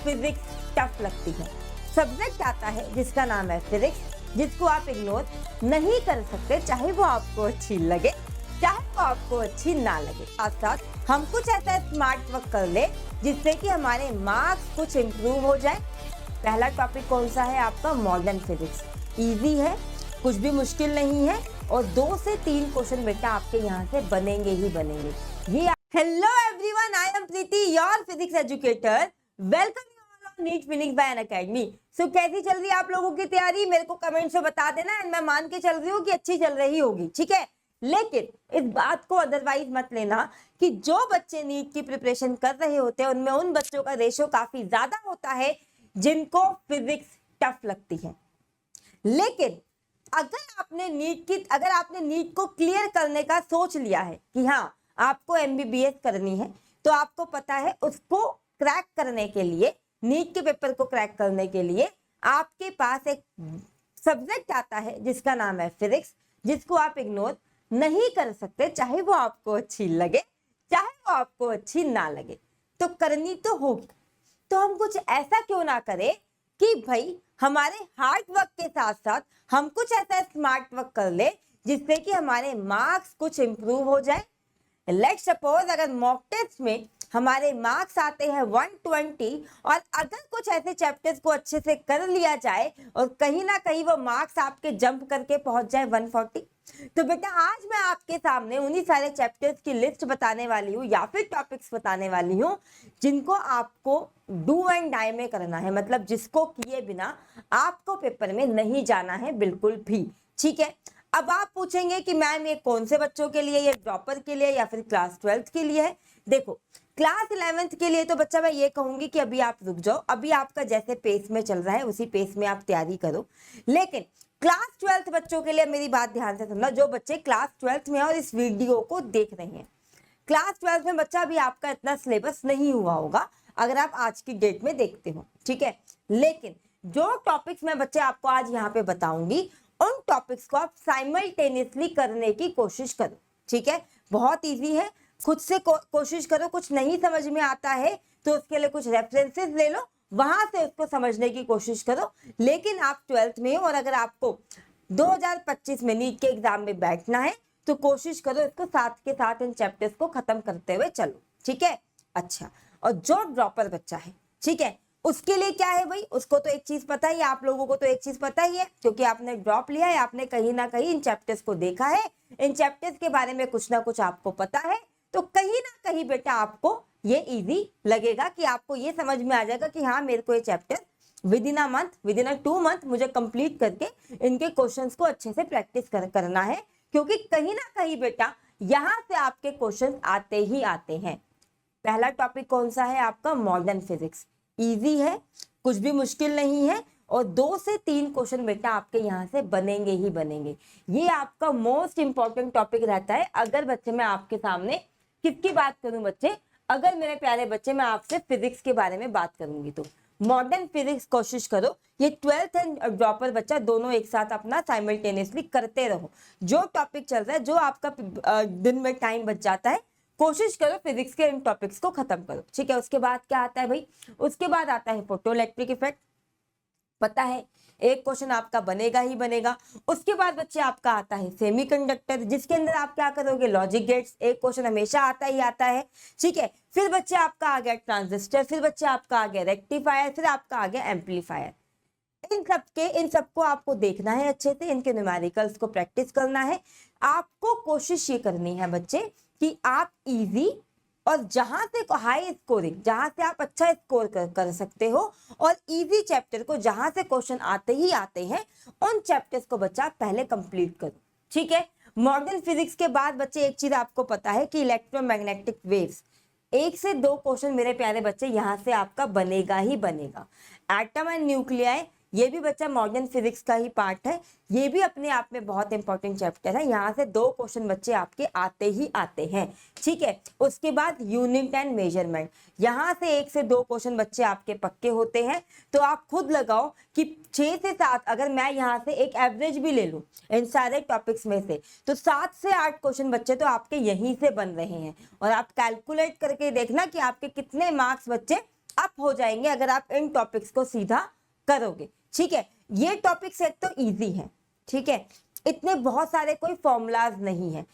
Physics tough लगती है। Subject आता है जिसका नाम है फिजिक्स, जिसको आप इग्नोर नहीं कर सकते, चाहे वो आपको अच्छी लगे चाहे वो आपको अच्छी ना लगे। साथ साथ हम कुछ ऐसा स्मार्ट वर्क कर ले जिससे कि हमारे मार्क्स कुछ इम्प्रूव हो जाए। पहला टॉपिक कौन सा है आपका? Modern physics. इजी है, कुछ भी मुश्किल नहीं है और 2 से 3 क्वेश्चन बेटा आपके यहाँ से बनेंगे ही बनेंगे। ये hello everyone, I am Preeti, your physics educator. Welcome you all NEET Phoenix by Unacademy. So कैसी चल रही है आप लोगों की तैयारी? मेरे को कमेंट से बता देना एंड मैं मान के चल रही हूँ कि अच्छी चल रही होगी, ठीक है। लेकिन इस बात को अदरवाइज मत लेना कि जो बच्चे नीट की प्रिपरेशन कर रहे होते हैं उनमें उन बच्चों का रेशियो काफी ज्यादा होता है जिनको फिजिक्स टफ लगती है। लेकिन अगर आपने नीट को क्लियर करने का सोच लिया है कि हाँ आपको एमबीबीएस करनी है, तो आपको पता है उसको क्रैक करने के लिए, नीट के पेपर को क्रैक करने के लिए आपके पास एक सब्जेक्ट आता है जिसका नाम है फिजिक्स, जिसको आप इग्नोर नहीं कर सकते, चाहे वो आपको अच्छी लगे चाहे वो आपको अच्छी ना लगे, तो करनी तो होगी। तो हम कुछ ऐसा क्यों ना करें कि भाई हमारे हार्ड वर्क के साथ साथ हम कुछ ऐसा स्मार्ट वर्क कर ले जिससे कि हमारे मार्क्स कुछ इंप्रूव हो जाए। लेट्स सपोज अगर मॉक टेस्ट में हमारे मार्क्स आते हैं 120 और अगर कुछ ऐसे चैप्टर्स को अच्छे से कर लिया जाए और कहीं ना कहीं वो मार्क्स आपके जंप करके पहुंच जाए 140, तो बेटा आज मैं आपके सामने उन्हीं सारे चैप्टर्स की लिस्ट बताने वाली हूँ या फिर टॉपिक्स बताने वाली हूँ जिनको आपको डू एंड डाई में करना है, मतलब जिसको किए बिना आपको पेपर में नहीं जाना है बिल्कुल भी, ठीक है। अब आप पूछेंगे कि मैम ये कौन से बच्चों के लिए, ये ड्रॉपर के लिए या फिर क्लास 12th के लिए है? देखो क्लास 11th के लिए तो बच्चा मैं ये कहूंगी कि अभी आप रुक जाओ, अभी आपका जैसे पेस में चल रहा है उसी पेस में आप तैयारी करो। लेकिन क्लास 12th बच्चों के लिए मेरी बात ध्यान से सुनना, जो बच्चे क्लास 12th में और इस वीडियो को देख रहे हैं। क्लास 12th में बच्चा अभी आपका इतना सिलेबस नहीं हुआ होगा अगर आप आज की डेट में देखते हो, ठीक है। लेकिन जो टॉपिक्स मैं बच्चे आपको आज यहाँ पे बताऊंगी उन टॉपिक्स को आप साइमल्टेनियसली करने की कोशिश करो, ठीक है। बहुत इजी है, खुद से कोशिश करो। कुछ नहीं समझ में आता है तो उसके लिए कुछ रेफरेंसेस ले लो, वहां से उसको समझने की कोशिश करो। लेकिन आप 12th में हो और अगर आपको 2025 में नीट के एग्जाम में बैठना है तो कोशिश करो इसको साथ के साथ इन चैप्टर्स को खत्म करते हुए चलो, ठीक है। अच्छा, और जो ड्रॉपर बच्चा है, ठीक है, उसके लिए क्या है भाई? उसको तो एक चीज पता ही है, आप लोगों को तो एक चीज पता ही है क्योंकि आपने ड्रॉप लिया है, आपने कहीं ना कहीं इन चैप्टर्स को देखा है, इन चैप्टर्स के बारे में कुछ ना कुछ आपको पता है, तो कहीं ना कहीं बेटा आपको ये इजी लगेगा कि आपको ये समझ में आ जाएगा कि हाँ मेरे को ये chapter with in a month, with in a 2 month मुझे कंप्लीट करके इनके क्वेश्चंस को अच्छे से प्रैक्टिस करना है, क्योंकि कहीं ना कहीं बेटा यहाँ से आपके क्वेश्चन आते ही आते हैं। पहला टॉपिक कौन सा है आपका? Modern physics. इजी है, कुछ भी मुश्किल नहीं है और 2 से 3 क्वेश्चन बेटा आपके यहाँ से बनेंगे ही बनेंगे। ये आपका मोस्ट इंपॉर्टेंट टॉपिक रहता है। अगर बच्चे मैं आपके सामने किसकी बात करूं बच्चे, अगर मेरे प्यारे बच्चे मैं आपसे फिजिक्स के बारे में बात करूंगी तो मॉडर्न फिजिक्स कोशिश करो ये 12th एंड ड्रॉपर बच्चा दोनों एक साथ अपना साइमल्टेनियसली करते रहो। जो टॉपिक चल रहा है, जो आपका दिन में टाइम बच जाता है, कोशिश करो फिजिक्स के इन टॉपिक्स को खत्म करो, ठीक है। उसके बाद क्या आता है भाई? उसके बाद आता है फोटोइलेक्ट्रिक इफेक्ट। पता है एक क्वेश्चन आपका बनेगा ही बनेगा। उसके बाद बच्चे आपका आता है सेमीकंडक्टर, जिसके अंदर आप क्या करोगे? Logic gates. एक क्वेश्चन हमेशा आता ही आता है, ठीक है। फिर बच्चे आपका आ गया ट्रांजिस्टर, फिर बच्चे आपका आ गया रेक्टिफायर, फिर आपका आ गया एम्पलीफायर। इन सबको आपको देखना है अच्छे से, इनके न्यूमेरिकल्स को प्रैक्टिस करना है। आपको कोशिश ये करनी है बच्चे कि आप इजी और जहां से हाई स्कोरिंग, जहां से आप अच्छा स्कोर कर सकते हो और इजी चैप्टर को जहां से क्वेश्चन आते ही आते हैं उन चैप्टर्स को बच्चा पहले कंप्लीट करो, ठीक है। मॉडर्न फिजिक्स के बाद बच्चे एक चीज आपको पता है कि इलेक्ट्रोमैग्नेटिक वेव्स, 1 से 2 क्वेश्चन मेरे प्यारे बच्चे यहाँ से आपका बनेगा ही बनेगा। एटम एंड न्यूक्लियाई, ये भी बच्चा मॉडर्न फिजिक्स का ही पार्ट है, ये भी अपने आप में बहुत इंपॉर्टेंट चैप्टर है। यहाँ से 2 क्वेश्चन बच्चे आपके आते ही आते हैं, ठीक है। उसके बाद यूनिट एंड मेजरमेंट, यहाँ से 1 से 2 क्वेश्चन बच्चे आपके पक्के होते हैं। तो आप खुद लगाओ कि 6 से 7, अगर मैं यहाँ से एक एवरेज भी ले लूँ इन सारे टॉपिक्स में से, तो 7 से 8 क्वेश्चन बच्चे तो आपके यहीं से बन रहे हैं। और आप कैलकुलेट करके देखना कि आपके कितने मार्क्स बच्चे अप हो जाएंगे अगर आप इन टॉपिक्स को सीधा करोगे। ठीक है, ये टॉपिक्स एक तो इजी है, ठीक है, इतने बहुत सारे कोई फॉर्मूलाज नहीं है,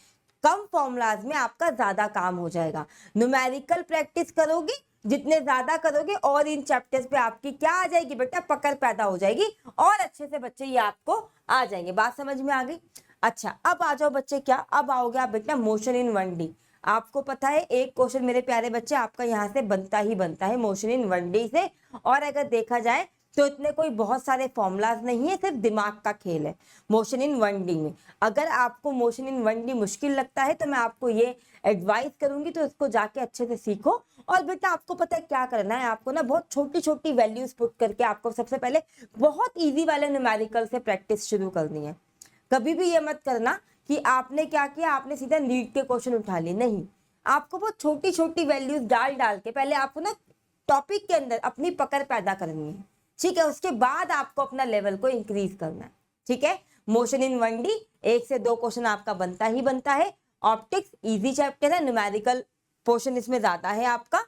कम फॉर्मूलाज में आपका ज्यादा काम हो जाएगा। न्यूमेरिकल प्रैक्टिस करोगे, जितने ज्यादा करोगे और इन चैप्टर्स पे आपकी क्या आ जाएगी बेटा, पकड़ पैदा हो जाएगी और अच्छे से बच्चे ये आपको आ जाएंगे। बात समझ में आ गई? अच्छा, अब आ जाओ बच्चे, क्या अब आओगे आप बेटा मोशन इन 1D। आपको पता है एक क्वेश्चन मेरे प्यारे बच्चे आपका यहाँ से बनता ही बनता है मोशन इन 1D से, और अगर देखा जाए तो इतने कोई बहुत सारे फॉर्मूलाज नहीं है, सिर्फ दिमाग का खेल है मोशन इन 1D में। अगर आपको मोशन इन 1D मुश्किल लगता है तो मैं आपको ये एडवाइस करूंगी तो इसको जाके अच्छे से सीखो। और बेटा आपको पता है क्या करना है, आपको ना बहुत छोटी छोटी वैल्यूज पुट करके आपको सबसे पहले बहुत ईजी वाले न्यूमेरिकल से प्रैक्टिस शुरू करनी है। कभी भी ये मत करना कि आपने क्या किया, आपने सीधा नीट के क्वेश्चन उठा लिए, नहीं, आपको बहुत छोटी छोटी वैल्यूज डाल डाल के पहले आपको ना टॉपिक के अंदर अपनी पकड़ पैदा करनी है। ठीक है, उसके बाद आपको अपना लेवल को इंक्रीज करना है। ठीक है, मोशन इन 1D 1 से 2 क्वेश्चन आपका बनता ही बनता है। ऑप्टिक्स इजी चैप्टर है, न्यूमेरिकल पोर्शन इसमें ज्यादा है आपका।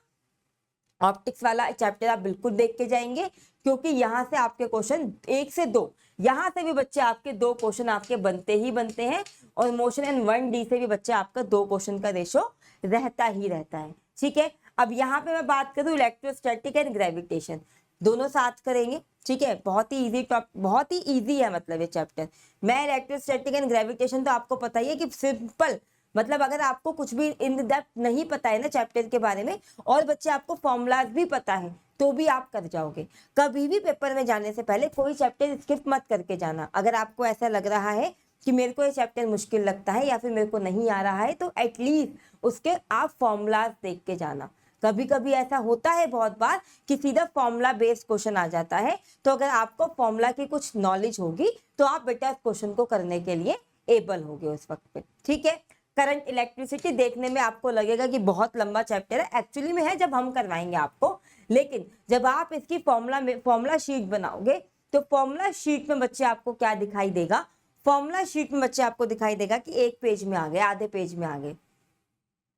ऑप्टिक्स वाला चैप्टर आप बिल्कुल देख के जाएंगे क्योंकि यहाँ से आपके क्वेश्चन 1 से 2, यहाँ से भी बच्चे आपके 2 क्वेश्चन आपके बनते ही बनते हैं, और मोशन इन 1D से भी बच्चे आपका 2 क्वेश्चन का रेशो रहता ही रहता है। ठीक है, अब यहाँ पे मैं बात करूँ इलेक्ट्रोस्टैटिक एंड ग्रेविटेशन, दोनों साथ करेंगे। ठीक है, बहुत ही इजी बहुत ही इजी है मतलब ये चैप्टर। मैं इलेक्ट्रोस्टैटिक एंड ग्रेविटेशन तो आपको पता ही है कि सिंपल, मतलब अगर आपको कुछ भी इन डेप्थ नहीं पता है ना चैप्टर के बारे में और बच्चे आपको फॉर्मूलाज भी पता है तो भी आप कर जाओगे। कभी भी पेपर में जाने से पहले कोई चैप्टर स्किप मत करके जाना। अगर आपको ऐसा लग रहा है कि मेरे को ये चैप्टर मुश्किल लगता है या फिर मेरे को नहीं आ रहा है तो एटलीस्ट उसके आप फॉर्मूलाज देख के जाना। कभी कभी ऐसा होता है बहुत बार कि सीधा फॉर्मूला बेस्ड क्वेश्चन आ जाता है, तो अगर आपको फॉर्मूला की कुछ नॉलेज होगी तो आप बेटा इस क्वेश्चन को करने के लिए एबल होगे उस वक्त पे। ठीक है, करंट इलेक्ट्रिसिटी देखने में आपको लगेगा कि बहुत लंबा चैप्टर है, एक्चुअली में है जब हम करवाएंगे आपको, लेकिन जब आप इसकी फॉर्मूला शीट बनाओगे तो फॉर्मूला शीट में बच्चे आपको क्या दिखाई देगा, फॉर्मूला शीट में बच्चे आपको दिखाई देगा कि एक पेज में आ गए, आधे पेज में आ गए।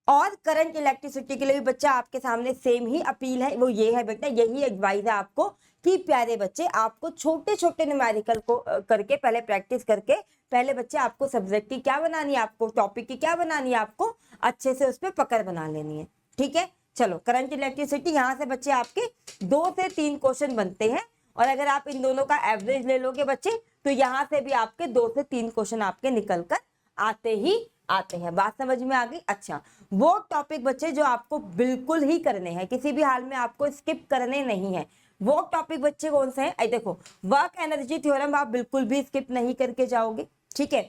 और करंट इलेक्ट्रिसिटी के लिए भी बच्चा आपके सामने सेम ही अपील है, वो ये है बेटा, यही एडवाइस है आपको कि प्यारे बच्चे आपको छोटे छोटे न्यूमेरिकल को करके पहले प्रैक्टिस करके पहले बच्चे आपको सब्जेक्ट की क्या बनानी है, आपको टॉपिक की क्या बनानी है, आपको अच्छे से उस पर पकड़ बना लेनी है। ठीक है, चलो करंट इलेक्ट्रिसिटी यहाँ से बच्चे आपके 2 से 3 क्वेश्चन बनते हैं, और अगर आप इन दोनों का एवरेज ले लोगे बच्चे तो यहाँ से भी आपके 2 से 3 क्वेश्चन आपके निकल कर आते ही आते हैं। बात समझ में आ गई? अच्छा, वो टॉपिक बच्चे जो आपको बिल्कुल ही करने हैं, किसी भी हाल में आपको स्किप करने नहीं है, वो टॉपिक बच्चे कौन से हैं? देखो, वर्क एनर्जी थ्योरम आप बिल्कुल भी स्किप नहीं करके जाओगे। ठीक है,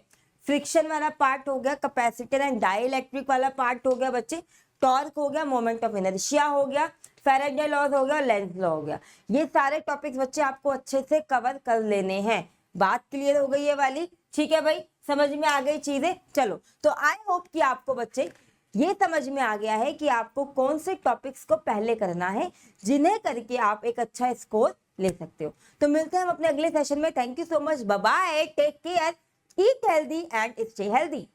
फ्रिक्शन वाला पार्ट हो गया, कैपेसिटर एंड डाइलेक्ट्रिक वाला पार्ट हो गया बच्चे, टॉर्क हो गया, मोमेंट ऑफ इनर्शिया हो गया, फैराडे लॉज हो गया, लेंज लॉ हो गया, ये सारे टॉपिक्स बच्चे आपको अच्छे से कवर कर लेने हैं। बात क्लियर हो गई ये वाली? ठीक है भाई, समझ में आ गई चीजें? चलो, तो आई होप कि आपको बच्चे ये समझ में आ गया है कि आपको कौन से टॉपिक्स को पहले करना है जिन्हें करके आप एक अच्छा स्कोर ले सकते हो। तो मिलते हैं हम अपने अगले सेशन में। Thank you so much, bye bye, take care, eat healthy and stay healthy.